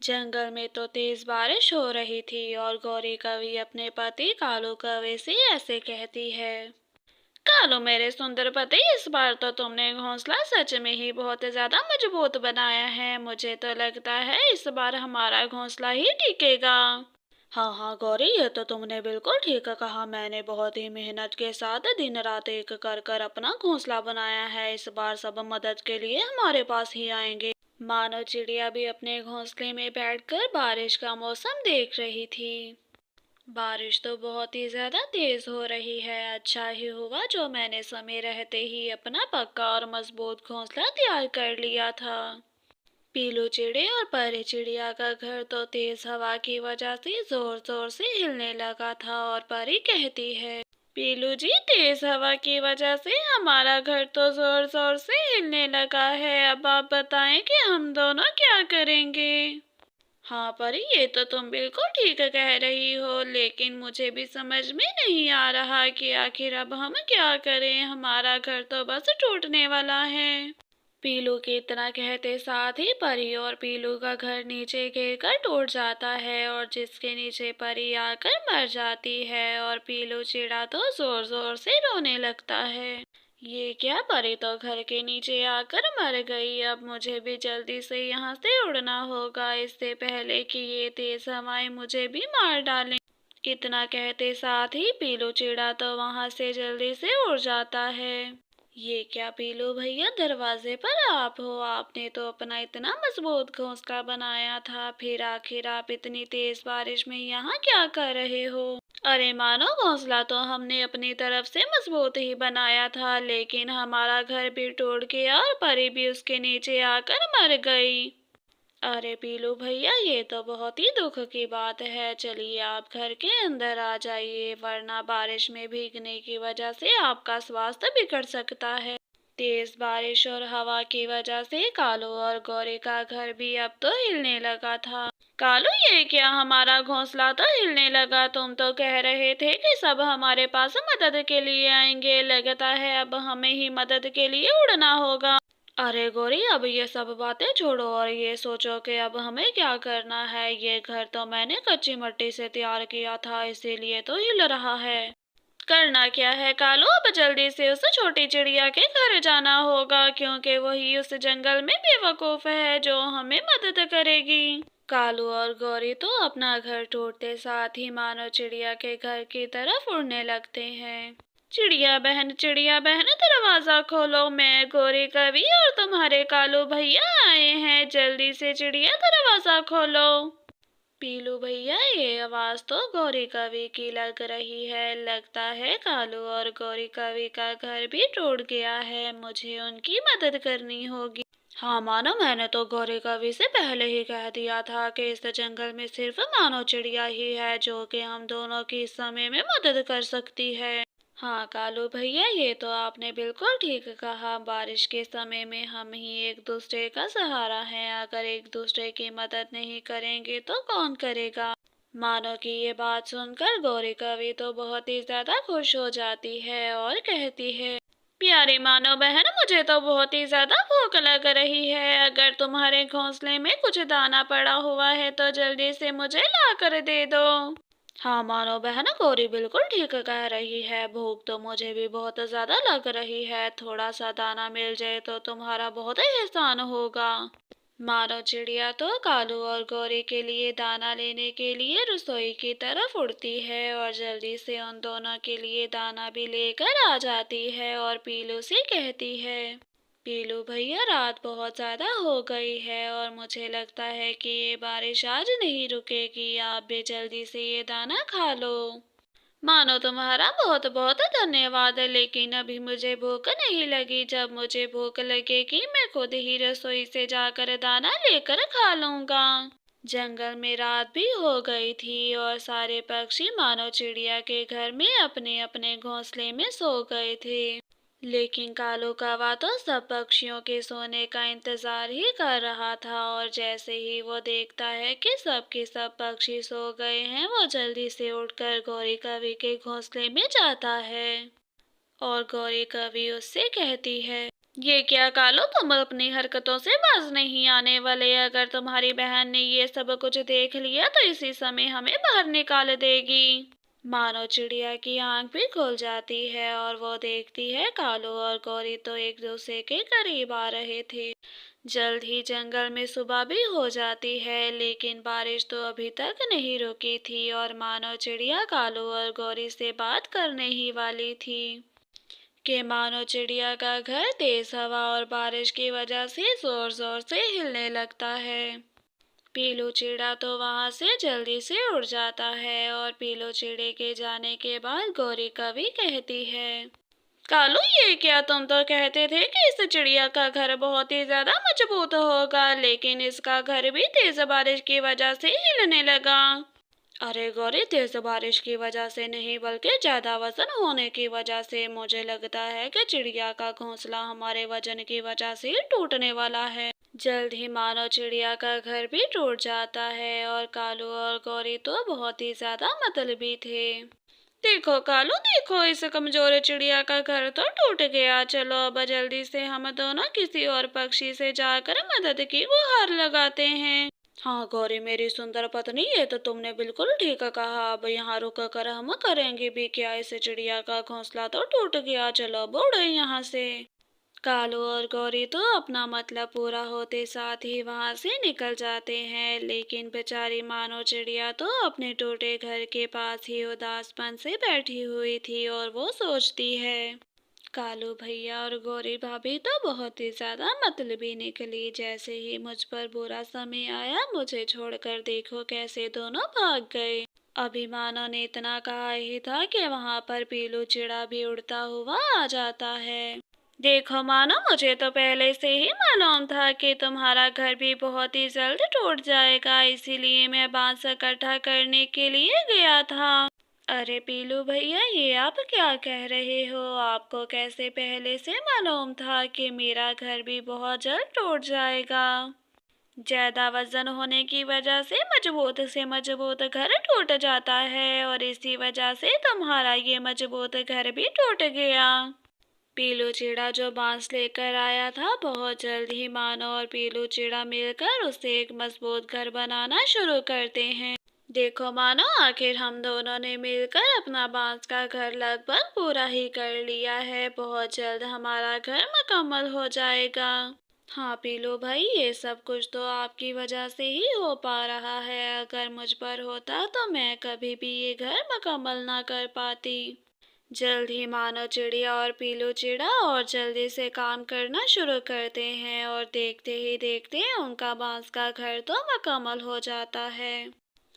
जंगल में तो तेज बारिश हो रही थी और गौरी कवि अपने पति कालू कवि से ऐसे कहती है। कालू मेरे सुंदर पति, इस बार तो तुमने घोंसला सच में ही बहुत ज्यादा मजबूत बनाया है। मुझे तो लगता है इस बार हमारा घोंसला ही टिकेगा। हाँ हाँ गौरी, ये तो तुमने बिल्कुल ठीक कहा। मैंने बहुत ही मेहनत के साथ दिन रात एक कर कर अपना घोंसला बनाया है। इस बार सब मदद के लिए हमारे पास ही आएंगे। मानो चिड़िया भी अपने घोंसले में बैठकर बारिश का मौसम देख रही थी। बारिश तो बहुत ही ज्यादा तेज हो रही है। अच्छा ही हुआ जो मैंने समय रहते ही अपना पक्का और मजबूत घोंसला तैयार कर लिया था। पीलू चिड़े और परी चिड़िया का घर तो तेज हवा की वजह से जोर जोर से हिलने लगा था और परी कहती है, पीलू जी, तेज हवा की वजह से हमारा घर तो जोर जोर से हिलने लगा है। अब आप बताएं कि हम दोनों क्या करेंगे। हाँ परी, ये तो तुम बिल्कुल ठीक कह रही हो, लेकिन मुझे भी समझ में नहीं आ रहा कि आखिर अब हम क्या करें। हमारा घर तो बस टूटने वाला है। पीलू के इतना कहते साथ ही परी और पीलू का घर नीचे गिरकर टूट जाता है और जिसके नीचे परी आकर मर जाती है और पीलू चिड़ा तो जोर जोर से रोने लगता है। ये क्या, परी तो घर के नीचे आकर मर गई। अब मुझे भी जल्दी से यहाँ से उड़ना होगा, इससे पहले कि ये तेज हवाएं मुझे भी मार डालें। इतना कहते साथ ही पीलू चिड़ा तो वहां से जल्दी से उड़ जाता है। ये क्या पीलू भैया, दरवाजे पर आप हो। आपने तो अपना इतना मजबूत घोंसला बनाया था, फिर आखिर आप इतनी तेज बारिश में यहाँ क्या कर रहे हो। अरे मानो, घोंसला तो हमने अपनी तरफ से मजबूत ही बनाया था, लेकिन हमारा घर भी टूट गया और परी भी उसके नीचे आकर मर गई। अरे पीलू भैया, ये तो बहुत ही दुख की बात है। चलिए आप घर के अंदर आ जाइए, वरना बारिश में भीगने की वजह से आपका स्वास्थ्य बिगड़ सकता है। तेज बारिश और हवा की वजह से कालू और गौरी का घर भी अब तो हिलने लगा था। कालू, ये क्या, हमारा घोंसला तो हिलने लगा। तुम तो कह रहे थे कि सब हमारे पास मदद के लिए आएंगे। लगता है अब हमें ही मदद के लिए उड़ना होगा। अरे गौरी, अब ये सब बातें छोड़ो और ये सोचो कि अब हमें क्या करना है। ये घर तो मैंने कच्ची मिट्टी से तैयार किया था, इसीलिए तो हिल रहा है। करना क्या है कालू, अब जल्दी से उस छोटी चिड़िया के घर जाना होगा, क्योंकि वही उस जंगल में बेवकूफ है जो हमें मदद करेगी। कालू और गौरी तो अपना घर टूटते साथ ही मानो चिड़िया के घर की तरफ उड़ने लगते हैं। चिड़िया बहन, दरवाजा खोलो। मैं गौरी कवि और तुम्हारे कालू भैया आए हैं। जल्दी से चिड़िया, दरवाजा खोलो। पीलू भैया, ये आवाज तो गौरी कवि की लग रही है। लगता है कालू और गौरी कवि का घर भी टूट गया है। मुझे उनकी मदद करनी होगी। हाँ मानो, मैंने तो गौरी कवि से पहले ही कह दिया था कि इस जंगल में सिर्फ मानो चिड़िया ही है जो कि हम दोनों की इस समय में मदद कर सकती है। हाँ कालू भैया, ये तो आपने बिल्कुल ठीक कहा। बारिश के समय में हम ही एक दूसरे का सहारा हैं। अगर एक दूसरे की मदद नहीं करेंगे तो कौन करेगा। मानो की ये बात सुनकर गौरी कवि तो बहुत ही ज्यादा खुश हो जाती है और कहती है, प्यारी मानो बहन, मुझे तो बहुत ही ज्यादा भूख लग रही है। अगर तुम्हारे घोंसले में कुछ दाना पड़ा हुआ है तो जल्दी से मुझे ला कर दे दो। हाँ मानो बहन, गौरी बिल्कुल ठीक कह रही है। भूख तो मुझे भी बहुत ज्यादा लग रही है। थोड़ा सा दाना मिल जाए तो तुम्हारा बहुत एहसान होगा। मानो चिड़िया तो कालू और गौरी के लिए दाना लेने के लिए रसोई की तरफ उड़ती है और जल्दी से उन दोनों के लिए दाना भी लेकर आ जाती है और पीलू से कहती है, पीलू भैया, रात बहुत ज्यादा हो गई है और मुझे लगता है कि ये बारिश आज नहीं रुकेगी। आप भी जल्दी से ये दाना खा लो। मानो तुम्हारा बहुत बहुत धन्यवाद, लेकिन अभी मुझे भूख नहीं लगी। जब मुझे भूख लगेगी मैं खुद ही रसोई से जाकर दाना लेकर खा लूंगा। जंगल में रात भी हो गई थी और सारे पक्षी मानो चिड़िया के घर में अपने अपने घोंसले में सो गए थे। लेकिन कालू कौवा तो सब पक्षियों के सोने का इंतजार ही कर रहा था और जैसे ही वो देखता है कि सब के सब पक्षी सो गए हैं, वो जल्दी से उठकर गौरी कवि के घोंसले में जाता है और गौरी कवि उससे कहती है, ये क्या कालो, तुम अपनी हरकतों से बाज नहीं आने वाले। अगर तुम्हारी बहन ने ये सब कुछ देख लिया तो इसी समय हमें बाहर निकाल देगी। मानो चिड़िया की आंख भी खुल जाती है और वो देखती है कालू और गौरी तो एक दूसरे के करीब आ रहे थे। जल्द ही जंगल में सुबह भी हो जाती है, लेकिन बारिश तो अभी तक नहीं रुकी थी और मानो चिड़िया कालू और गौरी से बात करने ही वाली थी कि मानो चिड़िया का घर तेज हवा और बारिश की वजह से जोर जोर से हिलने लगता है। पीलू चिड़ा तो वहां से जल्दी से उड़ जाता है और पीलू चिड़े के जाने के बाद गौरी कवि कहती है, कालू ये क्या, तुम तो कहते थे कि इस चिड़िया का घर बहुत ही ज्यादा मजबूत होगा, लेकिन इसका घर भी तेज बारिश की वजह से हिलने लगा। अरे गौरी, तेज बारिश की वजह से नहीं बल्कि ज्यादा वजन होने की वजह से मुझे लगता है कि चिड़िया का घोंसला हमारे वजन की वजह से ही टूटने वाला है। जल्द ही मानो चिड़िया का घर भी टूट जाता है और कालू और गौरी तो बहुत ही ज्यादा मतलबी थे। देखो कालू, देखो इस कमजोर चिड़िया का घर तो टूट गया। चलो अब जल्दी से हम दोनों किसी और पक्षी से जाकर मदद की गुहार लगाते हैं। हाँ गौरी मेरी सुंदर पत्नी, ये तो तुमने बिल्कुल ठीक कहा। अब यहाँ रुक कर हम करेंगे भी क्या, इस चिड़िया का घोंसला तो टूट गया, चलो अब उड़े यहाँ से। कालू और गौरी तो अपना मतलब पूरा होते साथ ही वहां से निकल जाते हैं, लेकिन बेचारी मानो चिड़िया तो अपने टूटे घर के पास ही उदासपन से बैठी हुई थी और वो सोचती है, कालू भैया और गौरी भाभी तो बहुत ही ज्यादा मतलबी निकली। जैसे ही मुझ पर बुरा समय आया मुझे छोड़कर देखो कैसे दोनों भाग गए। अभी मानो ने इतना कहा ही था कि वहां पर पीलू चिड़ा भी उड़ता हुआ आ जाता है। देखो मानो, मुझे तो पहले से ही मालूम था कि तुम्हारा घर भी बहुत ही जल्द टूट जाएगा, इसीलिए मैं बांस इकट्ठा करने के लिए गया था। अरे पीलू भैया, ये आप क्या कह रहे हो? आपको कैसे पहले से मालूम था कि मेरा घर भी बहुत जल्द टूट जाएगा? ज्यादा वजन होने की वजह से मजबूत घर टूट जाता है और इसी वजह से तुम्हारा ये मजबूत घर भी टूट गया। पीलू चिड़ा जो बांस लेकर आया था, बहुत जल्द ही मानो और पीलू चिड़ा मिलकर उसे एक मजबूत घर बनाना शुरू करते हैं। देखो मानो, आखिर हम दोनों ने मिलकर अपना बांस का घर लगभग पूरा ही कर लिया है। बहुत जल्द हमारा घर मुकम्मल हो जाएगा। हाँ पीलू भाई, ये सब कुछ तो आपकी वजह से ही हो पा रहा है। अगर मुझ पर होता तो मैं कभी भी ये घर मुकम्मल ना कर पाती। जल्द ही मानो चिड़िया और पीलू चिड़ा और जल्दी से काम करना शुरू करते हैं और देखते ही देखते उनका बांस का घर तो मुकम्मल हो जाता है।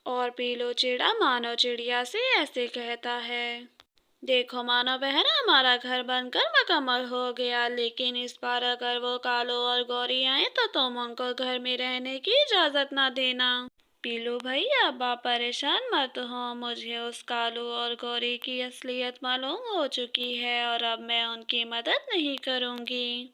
और पीलू चिड़ा मानो चिड़िया से ऐसे कहता है, देखो मानो बहन, हमारा घर बनकर मुकम्मल हो गया, लेकिन इस बार अगर वो कालो और गौरी आए तो तुम उनको घर में रहने की इजाजत ना देना। पीलू भाई, अब आप परेशान मत हो, मुझे उस कालू और गौरी की असलियत मालूम हो चुकी है और अब मैं उनकी मदद नहीं करूंगी।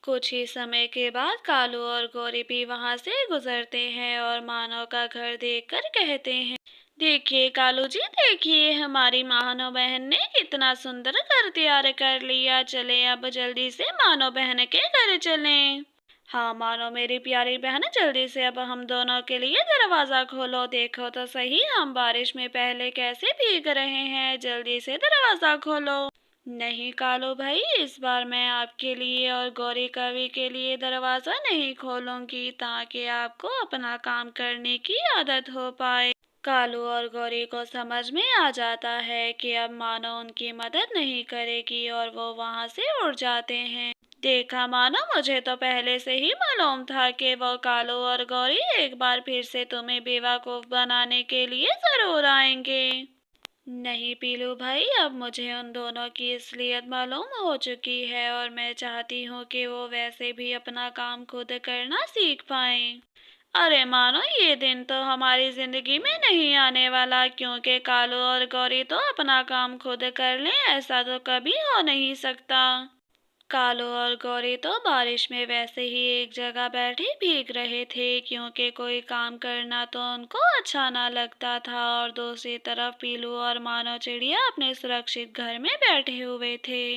कुछ ही समय के बाद कालू और गौरी भी वहां से गुजरते हैं और मानव का घर देखकर कहते हैं, देखिए कालू जी, देखिए हमारी मानो बहन ने कितना सुंदर घर तैयार कर लिया। चले अब जल्दी से मानो बहन के घर चलें। हाँ मानो मेरी प्यारी बहन, जल्दी से अब हम दोनों के लिए दरवाजा खोलो। देखो तो सही, हम बारिश में पहले कैसे भीग रहे हैं। जल्दी से दरवाजा खोलो। नहीं कालू भाई, इस बार मैं आपके लिए और गौरी कवि के लिए दरवाजा नहीं खोलूंगी, ताकि आपको अपना काम करने की आदत हो पाए। कालू और गौरी को समझ में आ जाता है कि अब मानो उनकी मदद नहीं करेगी और वो वहां से उड़ जाते हैं। देखा मानो, मुझे तो पहले से ही मालूम था कि वो कालू और गौरी एक बार फिर से तुम्हें बेवकूफ बनाने के लिए जरूर आएंगे। नहीं पीलू भाई, अब मुझे उन दोनों की असलियत मालूम हो चुकी है और मैं चाहती हूँ कि वो वैसे भी अपना काम खुद करना सीख पाएं। अरे मानो, ये दिन तो हमारी जिंदगी में नहीं आने वाला, क्योंकि कालू और गौरी तो अपना काम खुद कर लें ऐसा तो कभी हो नहीं सकता। कालू और गौरी तो बारिश में वैसे ही एक जगह बैठे भीग रहे थे, क्योंकि कोई काम करना तो उनको अच्छा ना लगता था और दूसरी तरफ पीलू और मानो चिड़िया अपने सुरक्षित घर में बैठे हुए थे।